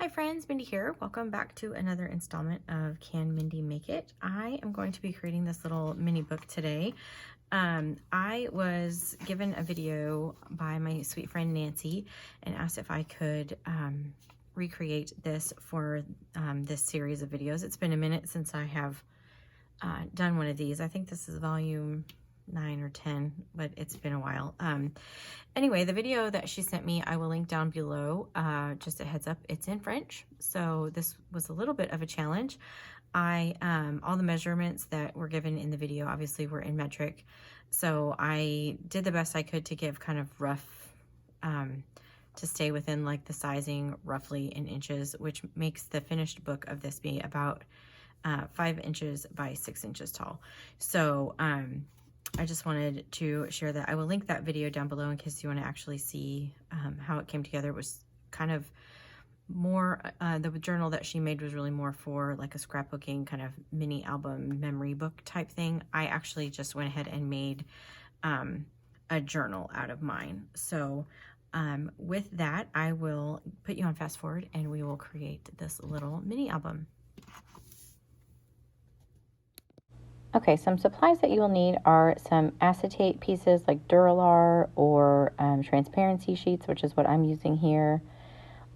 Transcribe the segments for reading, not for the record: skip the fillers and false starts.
Hi friends, Mindy here. Welcome back to another installment of Can Mindy Make It? I am going to be creating this little mini book today. I was given a video by my sweet friend Nancy and asked if I could recreate this for this series of videos. It's been a minute since I have done one of these. I think this is volume 9 or 10, but it's been a while. Anyway, the video that she sent me, I will link down below. Just a heads up, it's in French, so this was a little bit of a challenge. All the measurements that were given in the video obviously were in metric, so I did the best I could to give kind of rough, to stay within like the sizing roughly in inches, which makes the finished book of this be about 5 inches by 6 inches tall. So I just wanted to share that. I will link that video down below in case you want to actually see how it came together. It was kind of more, the journal that she made was really more for like a scrapbooking kind of mini album memory book type thing. I actually just went ahead and made a journal out of mine. So with that, I will put you on fast forward and we will create this little mini album. Okay, some supplies that you will need are some acetate pieces like Duralar or transparency sheets, which is what I'm using here.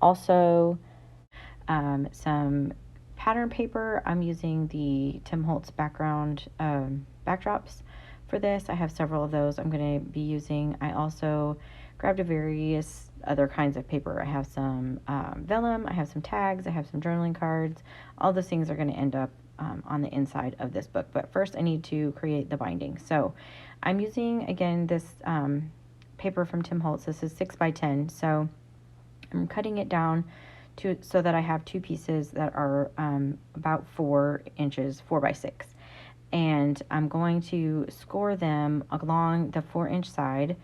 Also, some pattern paper. I'm using the Tim Holtz background backdrops for this. I have several of those I'm going to be using. I also grabbed a various other kinds of paper. I have some vellum, I have some tags, I have some journaling cards. All those things are going to end up on the inside of this book. But first I need to create the binding. So I'm using, again, this paper from Tim Holtz. This is 6 by 10. So I'm cutting it down so that I have two pieces that are about 4 inches, 4 by 6. And I'm going to score them along the 4-inch side.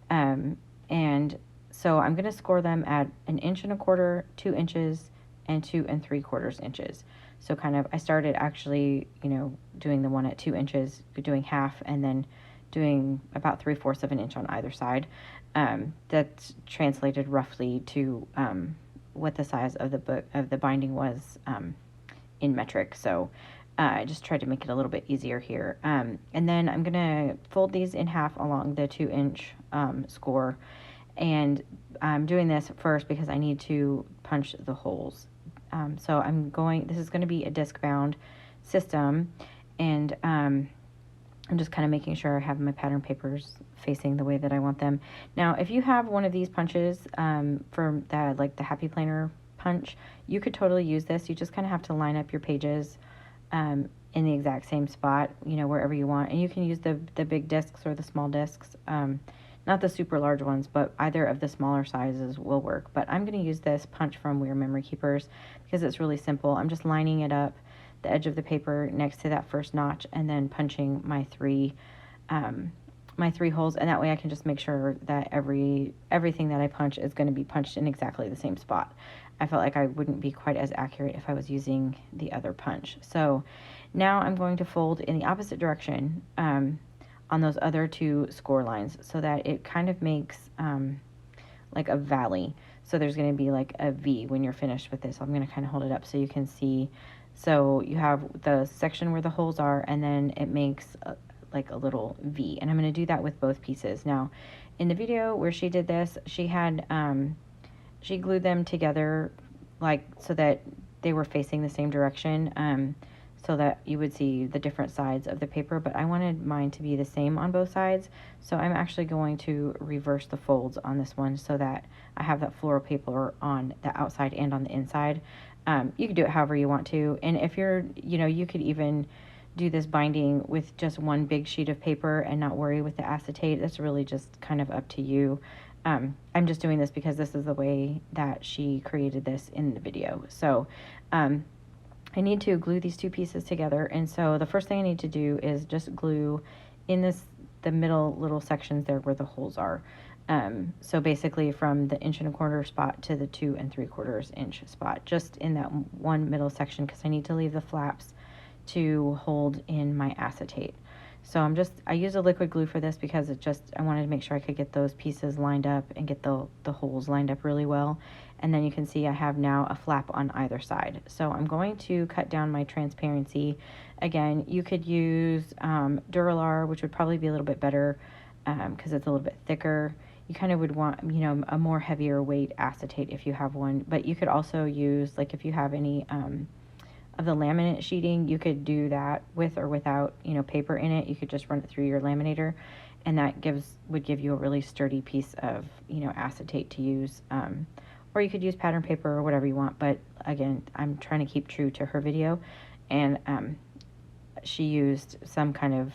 And so I'm going to score them at 1 1/4 inches, 2 inches, and 2 3/4 inches. So kind of, I started actually, doing the one at 2 inches, doing half, and then doing about 3/4 of an inch on either side. That's translated roughly to what the size of the book, of the binding was in metric. So I just tried to make it a little bit easier here. And then I'm gonna fold these in half along the 2-inch score. And I'm doing this first because I need to punch the holes. So this is going to be a disc bound system, and I'm just kind of making sure I have my pattern papers facing the way that I want them. Now, if you have one of these punches for that, like the Happy Planner punch, you could totally use this. You just kind of have to line up your pages in the exact same spot, wherever you want. And you can use the big discs or the small discs. Not the super large ones, but either of the smaller sizes will work. But I'm going to use this punch from We're Memory Keepers because it's really simple. I'm just lining it up, the edge of the paper next to that first notch, and then punching my three holes. And that way I can just make sure that everything that I punch is going to be punched in exactly the same spot. I felt like I wouldn't be quite as accurate if I was using the other punch. So now I'm going to fold in the opposite direction on those other 2 score lines so that it kind of makes like a valley. So there's going to be like a V when you're finished with this. I'm going to kind of hold it up so you can see. So you have the section where the holes are, and then it makes like a little V. And I'm going to do that with both pieces. Now, in the video where she did this, she had she glued them together like so that they were facing the same direction. So that you would see the different sides of the paper, but I wanted mine to be the same on both sides. So I'm actually going to reverse the folds on this one so that I have that floral paper on the outside and on the inside. You can do it however you want to. And if you're, you could even do this binding with just one big sheet of paper and not worry with the acetate. That's really just kind of up to you. I'm just doing this because this is the way that she created this in the video. So, I need to glue these 2 pieces together, and so the first thing I need to do is just glue in the middle little sections there where the holes are. So basically from the 1 1/4 spot to the 2 3/4 inch spot, just in that one middle section, because I need to leave the flaps to hold in my acetate. So I use a liquid glue for this because I wanted to make sure I could get those pieces lined up and get the holes lined up really well. and then you can see I have now a flap on either side. So I'm going to cut down my transparency. Again, you could use Duralar, which would probably be a little bit better because it's a little bit thicker. You kind of would want, you know, a more heavier weight acetate if you have one, but you could also use, like if you have any of the laminate sheeting, you could do that with or without, you know, paper in it. You could just run it through your laminator, and that would give you a really sturdy piece of, you know, acetate to use. Or you could use pattern paper or whatever you want, but again, I'm trying to keep true to her video, and she used some kind of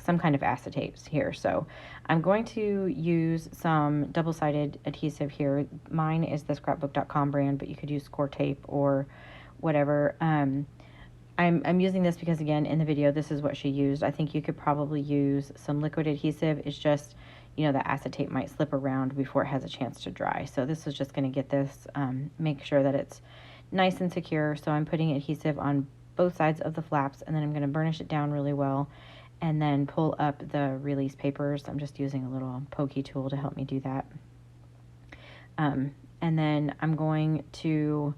acetates here. So I'm going to use some double-sided adhesive here. Mine is the scrapbook.com brand, but you could use score tape or whatever. I'm using this because, again, in the video, this is what she used. I think you could probably use some liquid adhesive. It's just, you know, the acetate might slip around before it has a chance to dry. So this is just going to get this, make sure that it's nice and secure. So I'm putting adhesive on both sides of the flaps, and then I'm going to burnish it down really well, and then pull up the release papers. I'm just using a little pokey tool to help me do that. And then I'm going to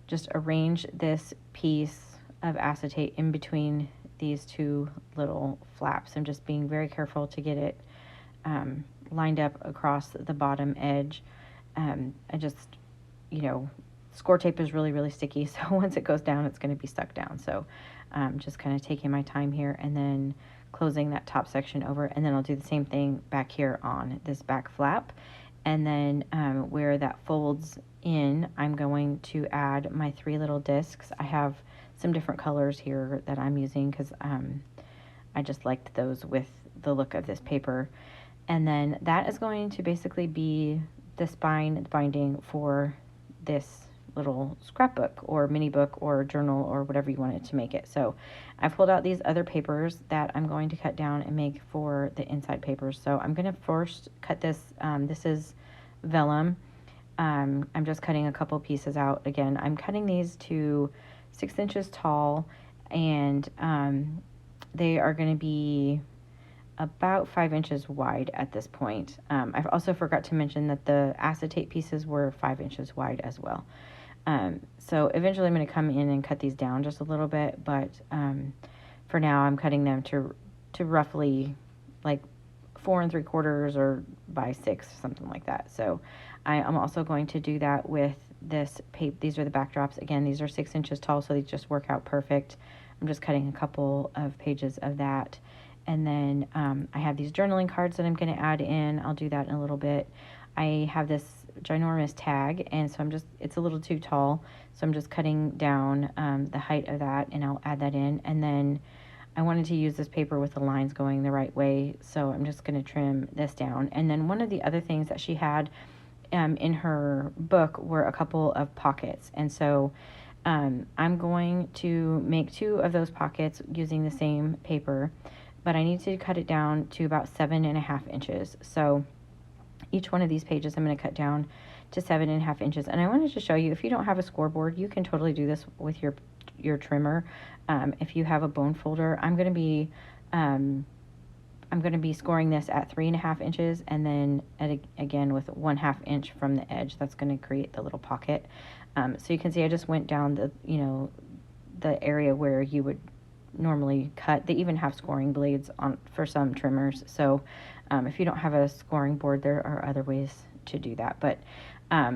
just arrange this piece of acetate in between these two little flaps. I'm just being very careful to get it lined up across the bottom edge. I just, you know, score tape is really, really sticky, so once it goes down, it's going to be stuck down. So just kind of taking my time here and then closing that top section over, and then I'll do the same thing back here on this back flap. And then where that folds in, I'm going to add my 3 little discs. I have some different colors here that I'm using because I just liked those with the look of this paper. And then that is going to basically be the spine binding for this little scrapbook or mini book or journal or whatever you wanted to make it. So I pulled out these other papers that I'm going to cut down and make for the inside papers. So I'm going to first cut this. This is vellum. I'm just cutting a couple pieces out. Again, I'm cutting these to 6 inches tall, and they are going to be about 5 inches wide at this point. I've also forgot to mention that the acetate pieces were 5 inches wide as well. So eventually I'm going to come in and cut these down just a little bit, but for now I'm cutting them to roughly like 4 3/4 or by 6, something like that. So I'm also going to do that with this paper. These are the backdrops. Again, these are 6 inches tall, so they just work out perfect. I'm just cutting a couple of pages of that. And then I have these journaling cards that I'm going to add in. I'll do that in a little bit. I have this ginormous tag, and so it's a little too tall, so I'm just cutting down the height of that, and I'll add that in. And then I wanted to use this paper with the lines going the right way, so I'm just going to trim this down. And then one of the other things that she had in her book were a couple of pockets, and so I'm going to make 2 of those pockets using the same paper, but I need to cut it down to about 7.5 inches. So each one of these pages I'm going to cut down to 7.5 inches. And I wanted to show you, if you don't have a scoreboard, you can totally do this with your trimmer. If you have a bone folder, I'm going to be scoring this at 3.5 inches, and then again with 1/2 inch from the edge. That's going to create the little pocket. So you can see I just went down the area where you would normally cut. They even have scoring blades for some trimmers. So if you don't have a scoring board, there are other ways to do that. But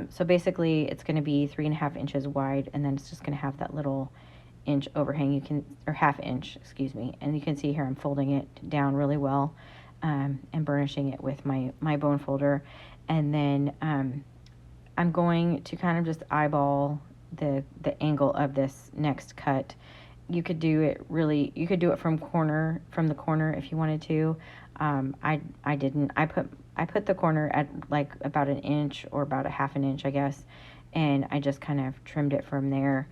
so basically it's going to be 3.5 inches wide, and then it's just going to have that little inch overhang, or 1/2 inch, excuse me. And you can see here I'm folding it down really well and burnishing it with my bone folder. And then I'm going to kind of just eyeball the angle of this next cut. You could do it from the corner if you wanted to. I didn't. I put the corner at like about 1 inch or about 1/2 inch, I guess, and I just kind of trimmed it from there.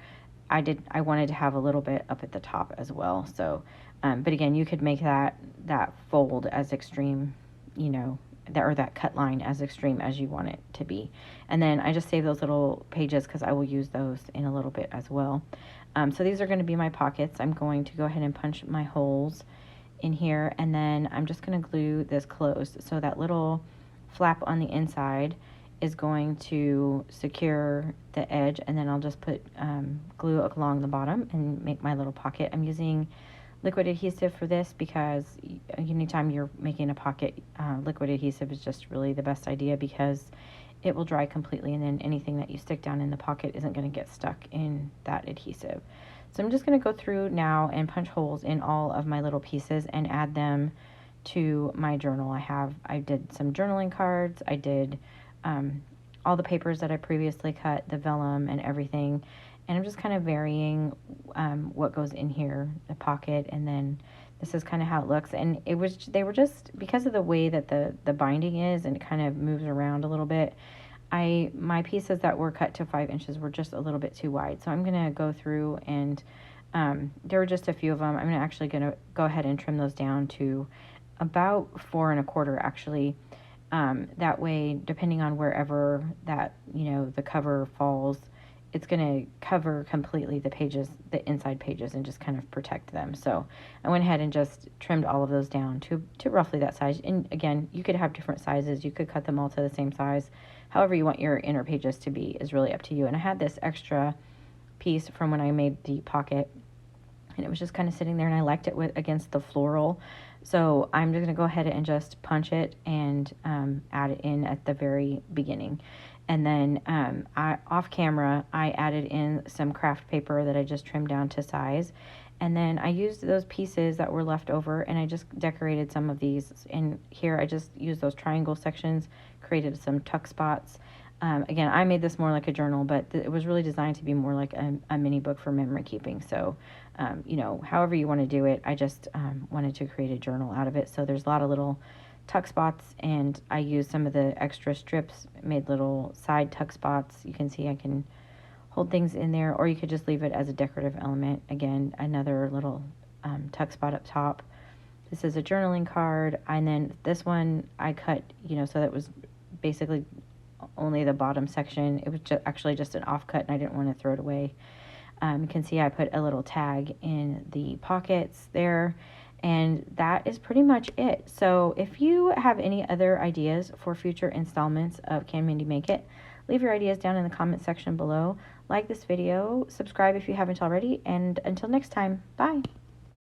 I wanted to have a little bit up at the top as well. So, but again, you could make that fold as extreme, that cut line as extreme as you want it to be. And then I just save those little pages because I will use those in a little bit as well. So these are going to be my pockets. I'm going to go ahead and punch my holes in here, and then I'm just going to glue this closed. So that little flap on the inside is going to secure the edge, and then I'll just put glue along the bottom and make my little pocket. I'm using liquid adhesive for this because anytime you're making a pocket, liquid adhesive is just really the best idea because it will dry completely, and then anything that you stick down in the pocket isn't going to get stuck in that adhesive. So I'm just going to go through now and punch holes in all of my little pieces and add them to my journal. I did some journaling cards. I did all the papers that I previously cut, the vellum and everything. And I'm just kind of varying what goes in here, the pocket, and then this is kind of how it looks. And they were just, because of the way that the binding is and it kind of moves around a little bit, my pieces that were cut to 5 inches were just a little bit too wide. So I'm going to go through and there were just a few of them. I'm actually going to go ahead and trim those down to about 4 1/4 actually. That way, depending on wherever that, the cover falls, it's going to cover completely the pages, the inside pages, and just kind of protect them. So I went ahead and just trimmed all of those down to roughly that size. And again, you could have different sizes. You could cut them all to the same size. However you want your inner pages to be is really up to you. And I had this extra piece from when I made the pocket, and it was just kind of sitting there, and I liked it against the floral. So I'm just going to go ahead and just punch it and add it in at the very beginning. And then off camera, I added in some craft paper that I just trimmed down to size. And then I used those pieces that were left over, and I just decorated some of these. And here I just used those triangle sections, created some tuck spots. Again, I made this more like a journal, but it was really designed to be more like a mini book for memory keeping. So, however you want to do it, I just wanted to create a journal out of it. So there's a lot of little tuck spots, and I used some of the extra strips, made little side tuck spots. You can see I can hold things in there, or you could just leave it as a decorative element. Again, another little tuck spot up top. This is a journaling card, and then this one I cut, so that was basically only the bottom section. It was actually just an offcut, and I didn't want to throw it away. You can see I put a little tag in the pockets there, and that is pretty much it. So if you have any other ideas for future installments of Can Mindy Make It, leave your ideas down in the comment section below. Like this video, subscribe if you haven't already, and until next time, bye.